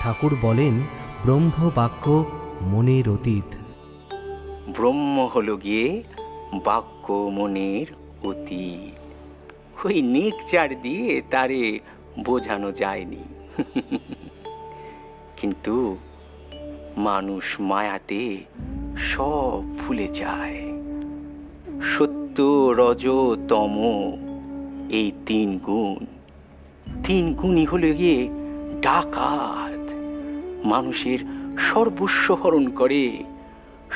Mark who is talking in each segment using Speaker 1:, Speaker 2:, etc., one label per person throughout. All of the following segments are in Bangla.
Speaker 1: ঠাকুর বলেন ব্রহ্ম বাক্য মনের অতীত।
Speaker 2: ব্রহ্ম হলো গিয়ে বাক্য মনের অতীত। ওই নেকচার দিয়ে তারে বোঝানো যায়নি। কিন্তু মানুষ মায়াতে সব ভুলে যায়। সত্য, রজ, তম, এই তিন গুণই হলো গিয়ে ডাকাত। মানুষের সর্বস্ব হরণ করে,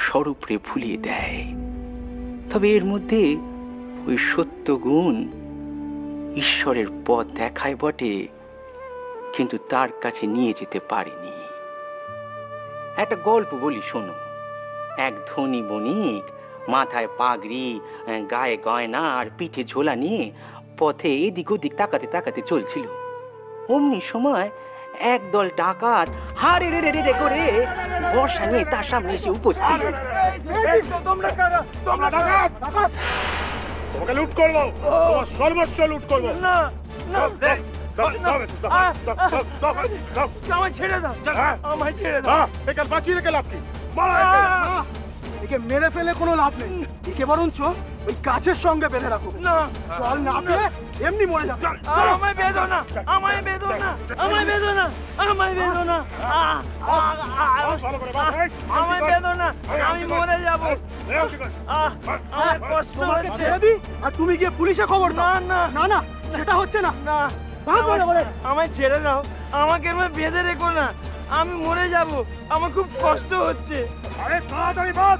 Speaker 2: স্বরূপরে ভুলিয়ে দেয়। তবে এর মধ্যে ওই সত্য গুণ ঈশ্বরের পথ দেখায় বটে, কিন্তু তার কাছে নিয়ে যেতে পারেনি। একটা গল্প বলি শোনো। এক ধনী বণিক মাথায় পাগড়ি, গায়ে গয়না আর পিঠে ঝোলা নিয়ে পথে এদিক ওদিক তাকাতে তাকাতে চলছিল। অমনি সময় একদল ডাকাত হারে রে রে রে করে বর্ষা নিয়ে তার সামনে এসে উপস্থিত।
Speaker 3: তোমাকে লুট করবো, তোমার সর্বস্ব লুট করবো। বাঁচিয়ে রেখে লাভ কি?
Speaker 4: একে মেরে ফেলে কোনো লাভ নেই, একে বরঞ্চ ওই গাছের সঙ্গে বেঁধে রাখো। জল না পেয়ে এমনি মরে যাবে।
Speaker 5: আমায় বেঁধো না, আমায় বেঁধো না, আমায় বেঁধো না, আমায় বেঁধো না, আমায় বেঁধো না, আমি মরে যাবো। আমার কষ্ট
Speaker 4: ছেড়ে দি আর তুমি গিয়ে পুলিশে খবর দাও।
Speaker 5: না
Speaker 4: না না, সেটা হচ্ছে না।
Speaker 5: না, আমায় ছেড়ে দাও, আমাকে বেঁধে রেখো না, আমি মরে যাব, আমার খুব কষ্ট হচ্ছে।
Speaker 3: আরে তাড়াতাড়ি বাদ।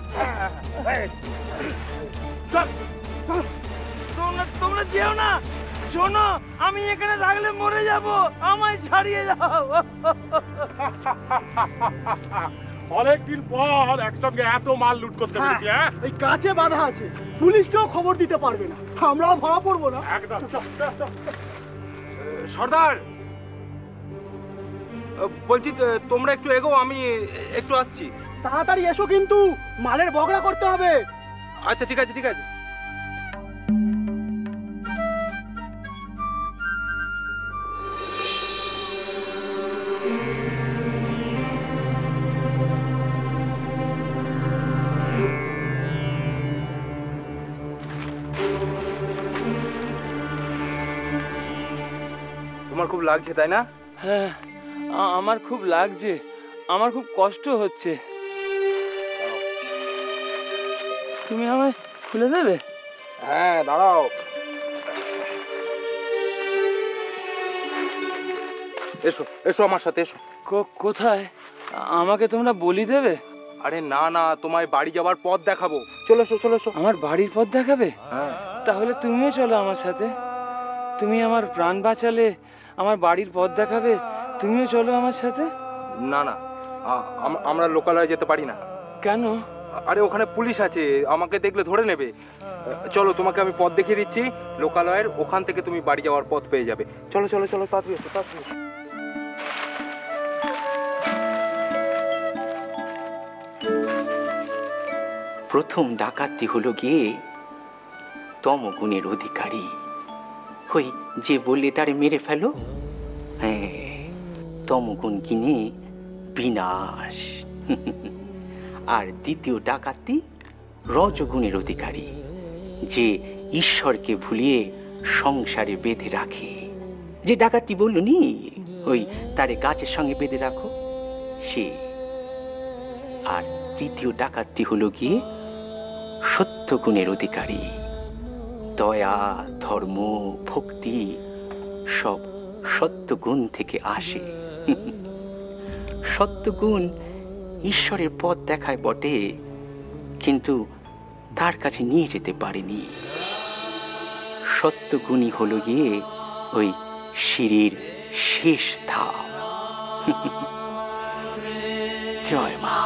Speaker 5: তোমরা যেও না, শোনো, আমি এখানে থাকলে মরে যাব, আমায় ছাড়িয়ে যাও।
Speaker 3: অনেকদিন পর একসঙ্গে এত মাল লুট করতে পেরেছি।
Speaker 4: এই গাছে বাধা আছে, পুলিশকেও খবর দিতে পারবে না, আমরাও ধরা পড়বো না।
Speaker 3: একদম।
Speaker 6: সর্দার বলছি, তোমরা একটু এগো, আমি একটু আসছি।
Speaker 4: তাড়াতাড়ি এসো, কিন্তু মালের বগড়া করতে হবে।
Speaker 6: আচ্ছা ঠিক আছে, ঠিক আছে। তোমার খুব লাগছে তাই না?
Speaker 5: হ্যাঁ, আমার খুব লাগছে, আমার খুব কষ্ট হচ্ছে। তুমি আমায় খুলে দেবে?
Speaker 6: হ্যাঁ, দাঁড়াও। এসো এসো আমার সাথে এসো।
Speaker 5: কোথায়? আমাকে তোমরা বলি দেবে?
Speaker 6: আরে না না, তোমায় বাড়ি যাওয়ার পথ দেখাবো। চলো এসো, চলো এসো।
Speaker 5: আমার বাড়ির পথ দেখাবে?
Speaker 6: হ্যাঁ।
Speaker 5: তাহলে তুমিও চলো আমার সাথে। তুমি আমার প্রাণ বাঁচালে, আমার বাড়ির পথ দেখাবে, তুমিও চলো আমার সাথে।
Speaker 6: না না, আমরা লোকালয়ে যেতে পারি না।
Speaker 5: কেন?
Speaker 6: আরে ওখানে পুলিশ আছে, আমাকে দেখলে ধরে নেবে। চলো, তোমাকে আমি পথ দেখিয়ে দিচ্ছি লোকালয়ের, ওখান থেকে তুমি বাড়ি যাওয়ার পথ পেয়ে যাবে। চলো চলো চলো, তাড়াতাড়ি এসো, তাড়াতাড়ি এসো।
Speaker 2: প্রথম ডাকাতি হলো গিয়ে তমগুণের অধিকারী। ওই যে বললে তারে মেরে ফেলো, হ্যাঁ, তমগুণ কিনে বিনাশ। আর দ্বিতীয় ডাকাতি রজগুণের অধিকারী, যে ঈশ্বরকে ভুলিয়ে সংসারে বেঁধে রাখে। যে ডাকাতি বলল নি, ওই তারে গাছের সঙ্গে বেঁধে রাখো, সে। আর তৃতীয় ডাকাতটি হলো গিয়ে সত্য গুণের অধিকারী। দয়া, ধর্ম, ভক্তি সব সত্যগুণ থেকে আসে। সত্যগুণ ঈশ্বরের পথ দেখায় বটে, কিন্তু তার কাছে নিয়ে যেতে পারেনি। সত্যগুণই হলো গিয়ে ওই সিঁড়ির শেষ ধাপ। জয় মা।